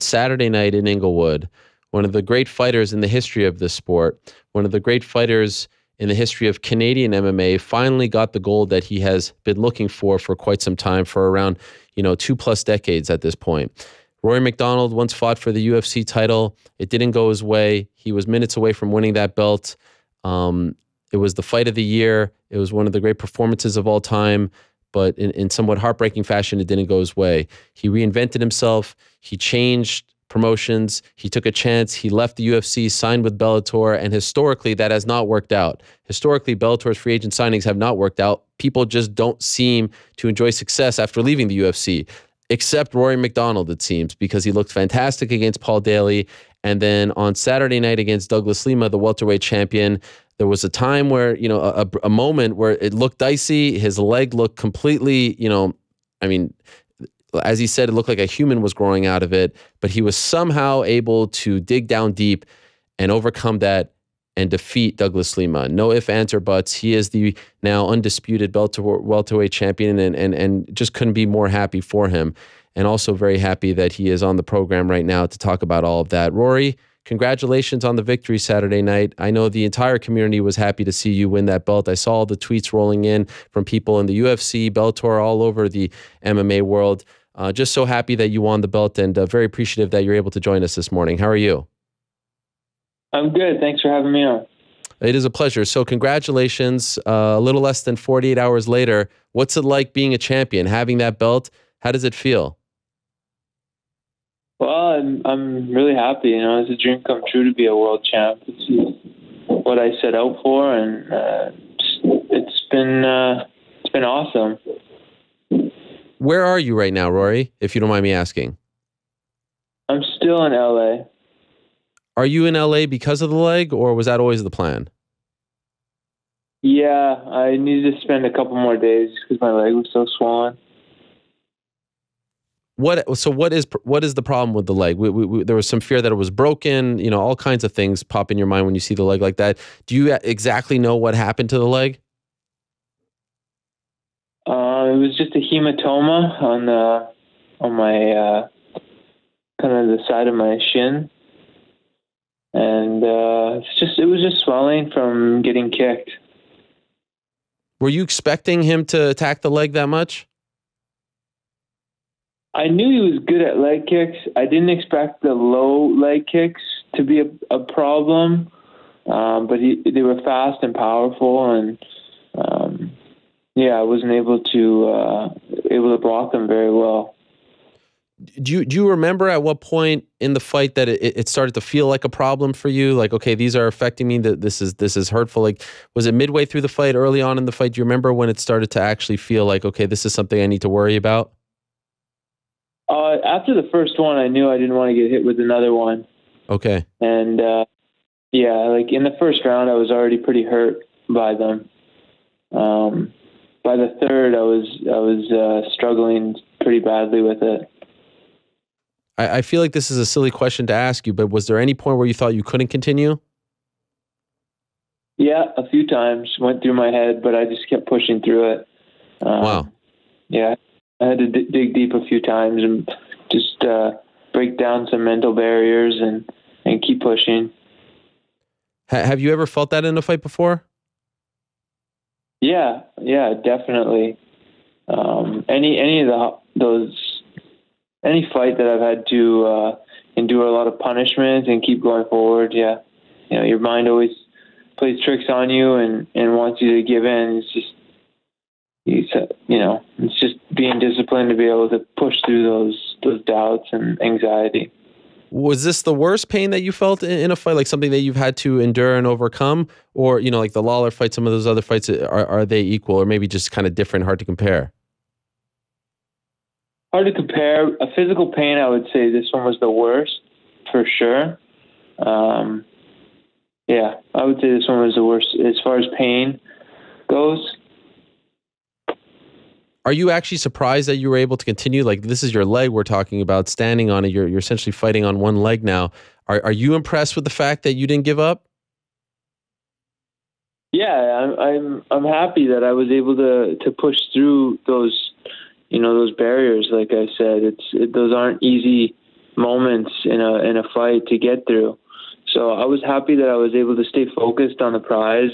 Saturday night in Inglewood, one of the great fighters in the history of this sport, one of the great fighters in the history of Canadian MMA, finally got the gold that he has been looking for quite some time, for around 2+ decades at this point. Rory MacDonald once fought for the UFC title. It didn't go his way. He was minutes away from winning that belt. It was the fight of the year. It was one of the great performances of all time, but in somewhat heartbreaking fashion, it didn't go his way. He reinvented himself. He changed promotions. He took a chance. He left the UFC, signed with Bellator, and historically, that has not worked out. Historically, Bellator's free agent signings have not worked out. People just don't seem to enjoy success after leaving the UFC, except Rory MacDonald, it seems, because he looked fantastic against Paul Daly. And then on Saturday night against Douglas Lima, the welterweight champion, there was a time where, a moment where it looked dicey. His leg looked completely, as he said, it looked like a human was growing out of it, but he was somehow able to dig down deep and overcome that and defeat Douglas Lima. No ifs, ands, or buts. He is the now undisputed welterweight champion, and just couldn't be more happy for him. And also very happy that he is on the program right now to talk about all of that. Rory, congratulations on the victory Saturday night. I know the entire community was happy to see you win that belt. I saw all the tweets rolling in from people in the UFC, Bellator, all over the MMA world. Just so happy that you won the belt, and very appreciative that you're able to join us this morning. How are you? I'm good. Thanks for having me on. It is a pleasure. So congratulations. A little less than 48 hours later, what's it like being a champion, having that belt? How does it feel? Well, I'm really happy. It's a dream come true to be a world champ. It's what I set out for, and it's been awesome. Where are you right now, Rory, if you don't mind me asking? I'm still in LA. Are you in LA because of the leg, or was that always the plan? Yeah, I needed to spend a couple more days because my leg was so swollen. What is the problem with the leg? There was some fear that it was broken. All kinds of things pop in your mind when you see the leg like that. Do you exactly know what happened to the leg? It was just a hematoma on my kind of the side of my shin, and it was just swelling from getting kicked. Were you expecting him to attack the leg that much? I knew he was good at leg kicks. I didn't expect the low leg kicks to be a problem, but they were fast and powerful, and I wasn't able to block them very well. Do you remember at what point in the fight that it started to feel like a problem for you? Like, okay, these are affecting me. That this is hurtful. Like, was it midway through the fight, early on in the fight? Do you remember when it started to actually feel like, okay, this is something I need to worry about? After the first one, I knew I didn't want to get hit with another one. Okay. And like in the first round, I was already pretty hurt by them. By the third, I was struggling pretty badly with it. I feel like this is a silly question to ask you, but was there any point where you thought you couldn't continue? Yeah, a few times went through my head, but I just kept pushing through it. Wow. Yeah, I had to dig deep a few times and just break down some mental barriers and keep pushing. Have you ever felt that in a fight before? Yeah, definitely. Any fight that I've had to endure a lot of punishment and keep going forward, yeah. Your mind always plays tricks on you and wants you to give in. It's just being disciplined to be able to push through those doubts and anxiety. Was this the worst pain that you felt in a fight, like something that you've had to endure and overcome? Or, like the Lawler fight, some of those other fights, are they equal or maybe just kind of different, hard to compare? Hard to compare. A physical pain, I would say this one was the worst, for sure. Yeah, I would say this one was the worst as far as pain goes. Are you actually surprised that you were able to continue? Like, this is your leg we're talking about, standing on it. You're essentially fighting on one leg now. Are you impressed with the fact that you didn't give up? Yeah, I'm happy that I was able to push through those barriers. Like I said, those aren't easy moments in a fight to get through. So I was happy that I was able to stay focused on the prize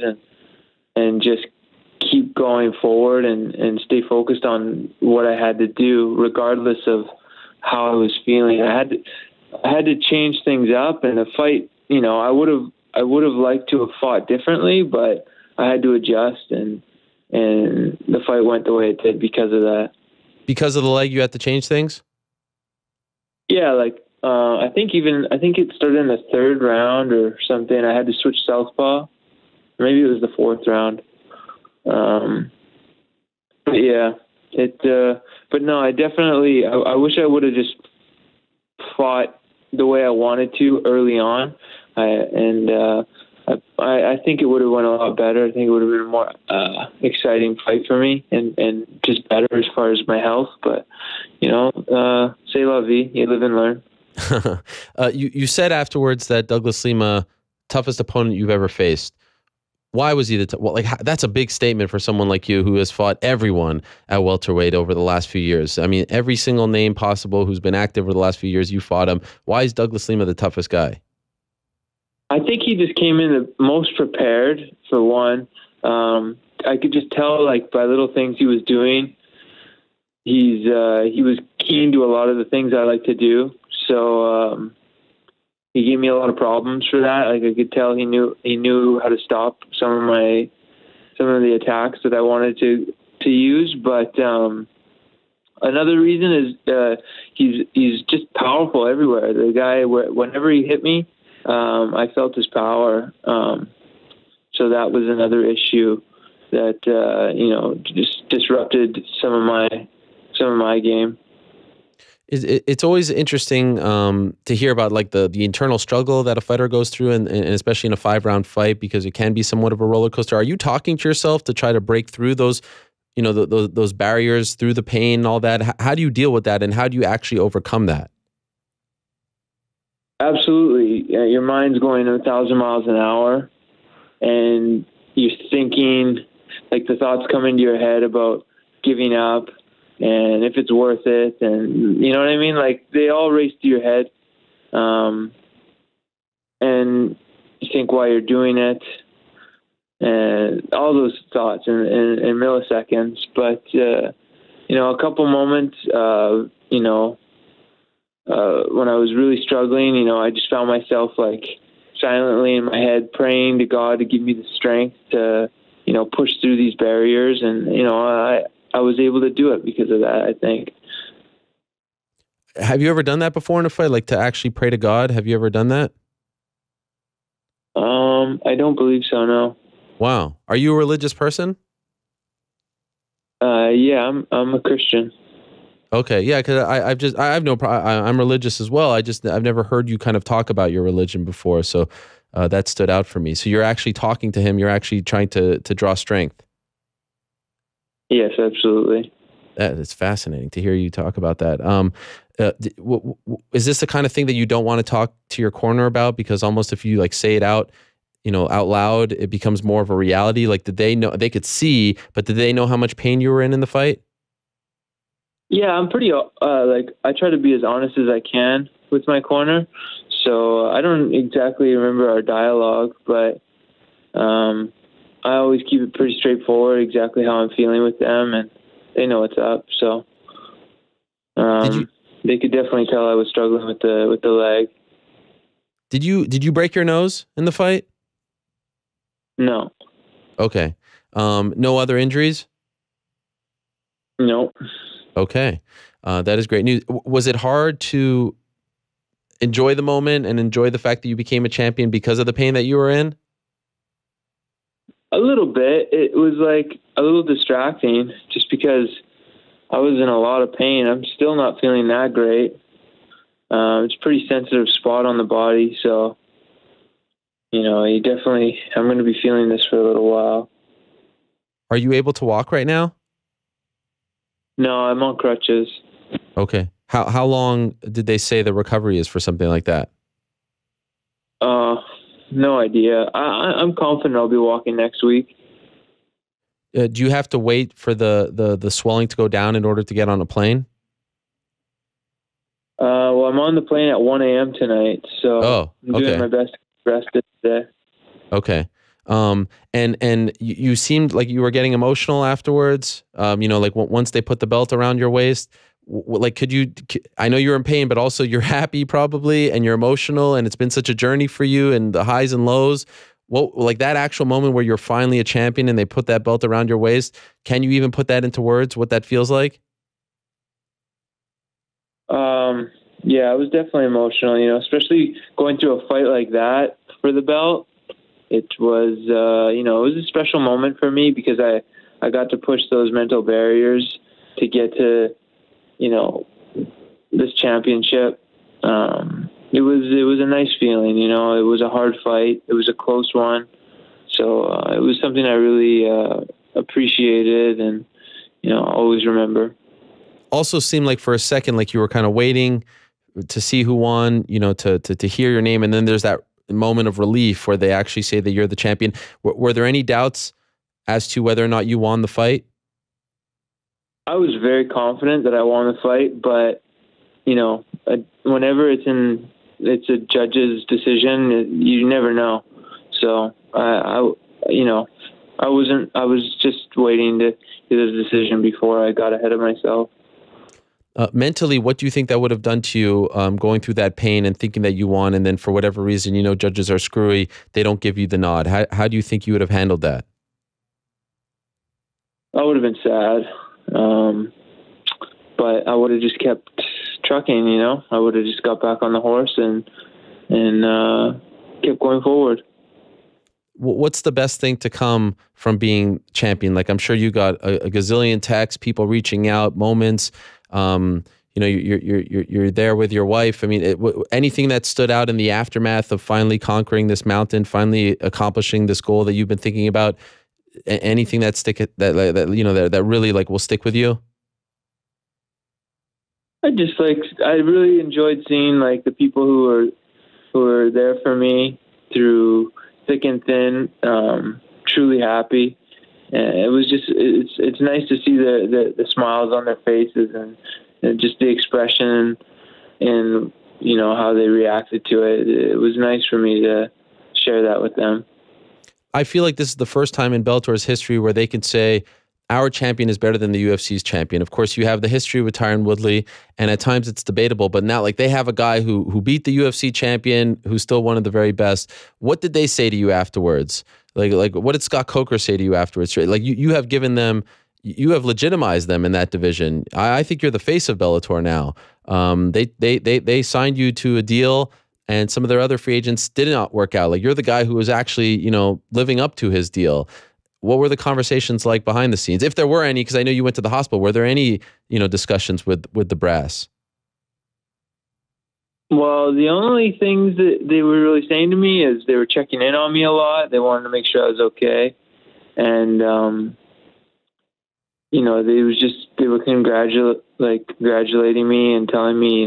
and just keep going forward and stay focused on what I had to do, regardless of how I was feeling. I had to change things up, and the fight, I would have liked to have fought differently, but I had to adjust, and the fight went the way it did because of that. Because of the leg, you had to change things? Yeah, I think it started in the third round or something. I had to switch southpaw. Maybe it was the fourth round. But yeah, but no, I definitely, I wish I would have just fought the way I wanted to early on. I think it would have went a lot better. I think it would have been a more exciting fight for me and just better as far as my health. But, c'est la vie. You live and learn. You said afterwards that Douglas Lima, toughest opponent you've ever faced. Why was he that's a big statement for someone like you who has fought everyone at welterweight over the last few years. I mean, every single name possible who's been active over the last few years, you fought him. Why is Douglas Lima the toughest guy? I think he just came in the most prepared, for one. I could just tell, by little things he was doing. He was keen to a lot of the things I like to do. So he gave me a lot of problems for that. I could tell he knew how to stop some of the attacks that I wanted to use. But another reason is he's just powerful everywhere. The guy, whenever he hit me, I felt his power. So that was another issue that just disrupted some of my game. It's always interesting to hear about the internal struggle that a fighter goes through, and especially in a 5-round fight, because it can be somewhat of a roller coaster. Are you talking to yourself to try to break through those, those barriers, through the pain and all that? How do you deal with that, and how do you actually overcome that? Absolutely. Your mind's going 1,000 miles an hour, and you're thinking, the thoughts come into your head about giving up and if it's worth it, and you know what I mean? They all race through your head, and you think why you're doing it, and all those thoughts in milliseconds. But a couple moments, when I was really struggling, I just found myself silently in my head praying to God to give me the strength to, push through these barriers. And, I was able to do it because of that, I think. Have you ever done that before in a fight, to actually pray to God? Have you ever done that? I don't believe so, no. Wow. Are you a religious person? Yeah, I'm a Christian. Okay, yeah, because I'm religious as well. I've never heard you kind of talk about your religion before, so that stood out for me. So you're actually talking to him. You're actually trying to draw strength. Yes, absolutely. It's fascinating to hear you talk about that. Is this the kind of thing that you don't want to talk to your corner about? Because almost if you say it out, out loud, it becomes more of a reality. Did they know? They could see, but did they know how much pain you were in the fight? Yeah, I'm pretty, I try to be as honest as I can with my corner. So I don't exactly remember our dialogue, but I always keep it pretty straightforward, exactly how I'm feeling with them, and they know what's up. So they could definitely tell I was struggling with the leg. Did you break your nose in the fight? No. Okay. No other injuries? No. Okay. That is great news. Was it hard to enjoy the moment and enjoy the fact that you became a champion because of the pain that you were in? A little bit. It was a little distracting just because I was in a lot of pain. I'm still not feeling that great. It's a pretty sensitive spot on the body, so I'm going to be feeling this for a little while. Are you able to walk right now? No, I'm on crutches. Okay. How long did they say the recovery is for something like that? No idea. I'm confident I'll be walking next week. Do you have to wait for the swelling to go down in order to get on a plane? Well, I'm on the plane at 1 a.m. tonight, so I'm doing my best to rest it today. Okay. And you seemed like you were getting emotional afterwards. Like once they put the belt around your waist, like I know you're in pain, but also you're happy probably, and you're emotional, and it's been such a journey for you, and the highs and lows. Like that actual moment where you're finally a champion and they put that belt around your waist, can you even put that into words, what that feels like? Yeah, it was definitely emotional, especially going through a fight like that for the belt. It was, it was a special moment for me because I got to push those mental barriers to get to, this championship. It was a nice feeling, it was a hard fight. It was a close one. So it was something I really appreciated and, always remember. Also seemed like for a second, like you were kind of waiting to see who won, to hear your name. And then there's that moment of relief where they actually say that you're the champion. Were there any doubts as to whether or not you won the fight? I was very confident that I won the fight, but whenever it's a judge's decision, you never know. So I was just waiting to get a decision before I got ahead of myself. Mentally, what do you think that would have done to you, going through that pain and thinking that you won, and then for whatever reason, judges are screwy, they don't give you the nod? How do you think you would have handled that? I would have been sad, but I would have just kept trucking. I would have just got back on the horse and kept going forward. What's the best thing to come from being champion? Like, I'm sure you got a gazillion texts, people reaching out, moments. You're there with your wife. I mean, anything that stood out in the aftermath of finally conquering this mountain, finally accomplishing this goal that you've been thinking about, anything that really like will stick with you? I really enjoyed seeing like the people who are there for me through thick and thin, truly happy. And it was just, it's nice to see the smiles on their faces and just the expression and, how they reacted to it. It was nice for me to share that with them. I feel like this is the first time in Bellator's history where they can say, our champion is better than the UFC's champion. Of course, you have the history with Tyron Woodley, and at times it's debatable, but now like they have a guy who beat the UFC champion, who's still one of the very best. What did they say to you afterwards? Like what did Scott Coker say to you afterwards? Like you have given them, you have legitimized them in that division. I think you're the face of Bellator now. They signed you to a deal, and some of their other free agents did not work out. Like you're the guy who was actually, living up to his deal. What were the conversations like behind the scenes, if there were any? Because I know you went to the hospital. Were there any, discussions with the brass? Well, the only things that they were really saying to me is they were checking in on me a lot. They wanted to make sure I was okay, and they were congratulating me and telling me,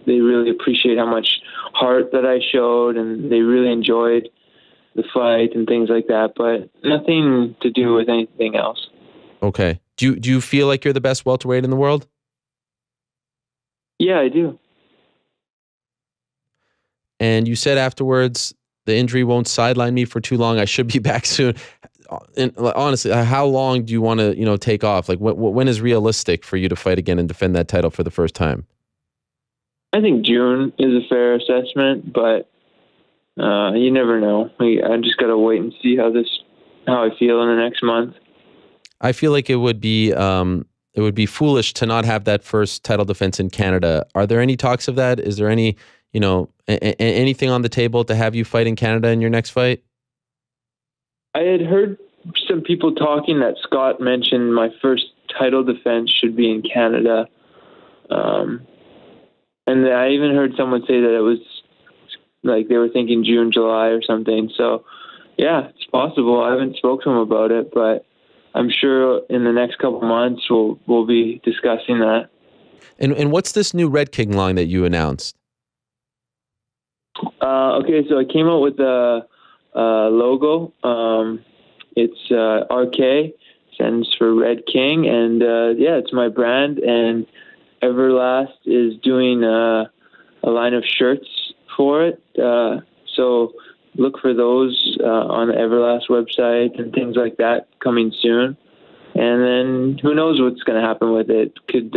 they really appreciate how much heart that I showed, and they really enjoyed the fight and things like that, but nothing to do with anything else. Okay. Do you feel like you're the best welterweight in the world? Yeah, I do. And you said afterwards, the injury won't sideline me for too long. I should be back soon. And honestly, how long do you want to, take off? Like when is realistic for you to fight again and defend that title for the first time? I think June is a fair assessment, but you never know. I just got to wait and see how I feel in the next month. I feel like it would be foolish to not have that first title defense in Canada. Are there any talks of that? Is there any, anything on the table to have you fight in Canada in your next fight? I had heard some people talking that Scott mentioned my first title defense should be in Canada. And I even heard someone say that it was like they were thinking June, July or something. So, yeah, it's possible. I haven't spoken to him about it, but I'm sure in the next couple of months we'll be discussing that. And what's this new Red King line that you announced? Okay, so I came out with a logo. It's RK, stands for Red King, and it's my brand. And Everlast is doing a line of shirts for it. So look for those on the Everlast website and things like that coming soon. And then who knows what's going to happen with it. Could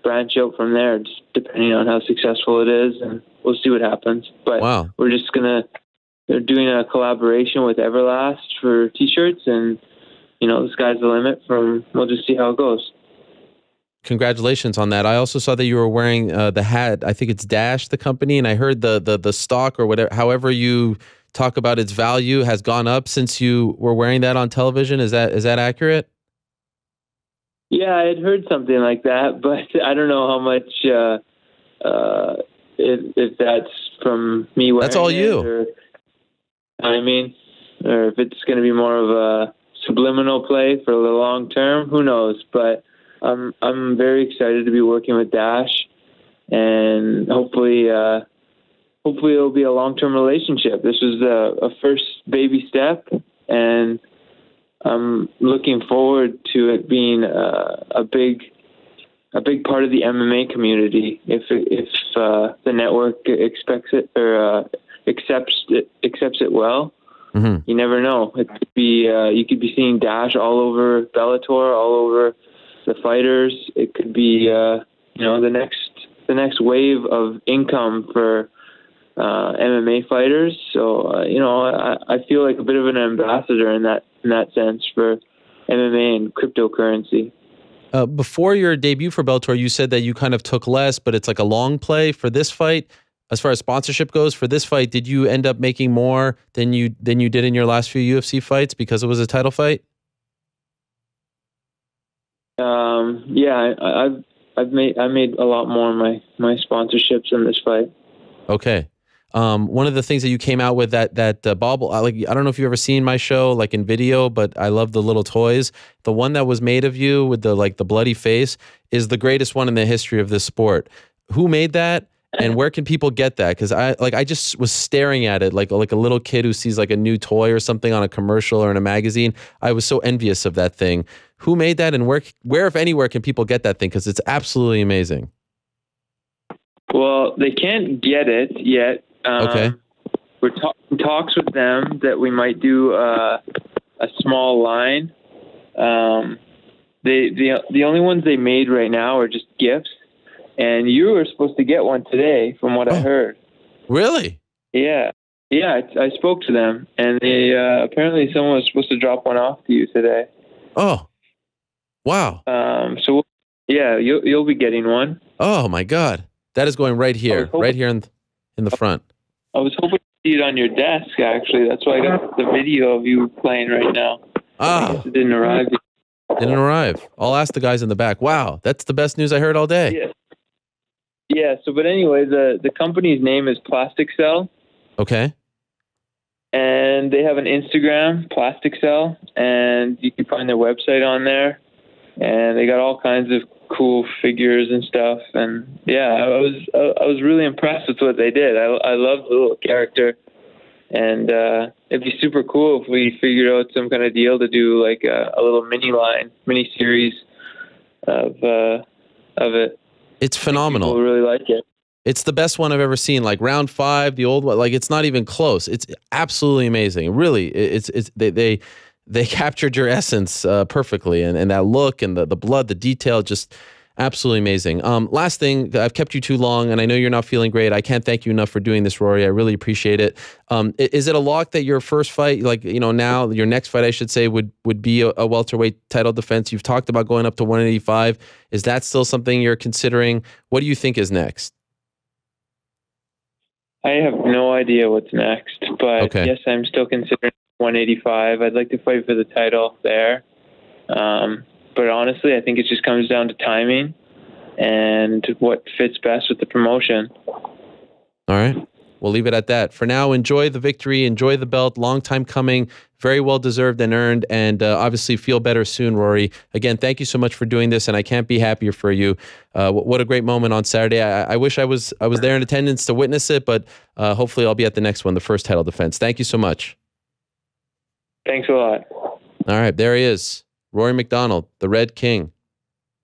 branch out from there, just depending on how successful it is, and we'll see what happens. But Wow. they're doing a collaboration with Everlast for T-shirts, and the sky's the limit. We'll just see how it goes. Congratulations on that. I also saw that you were wearing the hat. I think it's Dash, the company, and I heard the stock or whatever, however you talk about its value, has gone up since you were wearing that on television. Is that accurate? Yeah, I had heard something like that, but I don't know how much. If that's from me wearing That's all you. or if it's going to be more of a subliminal play for the long term. Who knows? But I'm very excited to be working with Dash, and hopefully it'll be a long-term relationship. This was a first baby step, and I'm looking forward to it being a big part of the MMA community. If the network expects it or accepts it well. Mm-hmm. You never know. It could be you could be seeing Dash all over Bellator, all over the fighters. It could be the next wave of income for MMA fighters. So I feel like a bit of an ambassador in that sense for MMA and cryptocurrency. Before your debut for Bellator, you said that you kind of took less, but it's like a long play for this fight. As far as sponsorship goes, for this fight, did you end up making more than you did in your last few UFC fights because it was a title fight? Yeah, I made a lot more in my sponsorships in this fight. Okay. One of the things that you came out with that bauble, I don't know if you've ever seen my show like in video, but I love the little toys. The one that was made of you with the bloody face is the greatest one in the history of this sport. Who made that? And where can people get that? Because I just was staring at it like a little kid who sees like a new toy or something on a commercial or in a magazine. I was so envious of that thing. Who made that, and where if anywhere can people get that thing? Because it's absolutely amazing. Well, they can't get it yet. Okay. We're in talks with them that we might do a small line. The only ones they made right now are just gifts. And you were supposed to get one today, from what I heard. Really? Yeah. I spoke to them, and they apparently someone was supposed to drop one off to you today. Oh, wow. So yeah, you'll be getting one. Oh my God, that is going right here, in the front. I was hoping to see it on your desk. Actually, that's why I got the video of you playing right now. I guess it didn't arrive yet. Didn't arrive. I'll ask the guys in the back. Wow, that's the best news I heard all day. Yeah. Yeah, but anyway, the company's name is Plastic Cell. Okay. And they have an Instagram, Plastic Cell, and you can find their website on there. And they got all kinds of cool figures and stuff. And yeah, I was really impressed with what they did. I love the little character. And it'd be super cool if we figured out some kind of deal to do like a little mini series of it. It's phenomenal. People really like it. It's the best one I've ever seen. Like round 5, the old one, like it's not even close. It's absolutely amazing. Really, they captured your essence perfectly, and that look and the blood, the detail, just absolutely amazing. Last thing, I've kept you too long, and I know you're not feeling great. I can't thank you enough for doing this, Rory. I really appreciate it. Is it a lock that your first fight, now your next fight, I should say, would be a welterweight title defense? You've talked about going up to 185. Is that still something you're considering? What do you think is next? I have no idea what's next, but yes, I'm still considering 185. I'd like to fight for the title there. But honestly, I think it just comes down to timing and what fits best with the promotion. All right. We'll leave it at that. For now, enjoy the victory, enjoy the belt. Long time coming, very well deserved and earned, and obviously feel better soon, Rory. Again, thank you so much for doing this, and I can't be happier for you. What a great moment on Saturday. I wish I was there in attendance to witness it, but hopefully I'll be at the next one, the first title defense. Thank you so much. Thanks a lot. All right, there he is, Rory MacDonald, the Red King.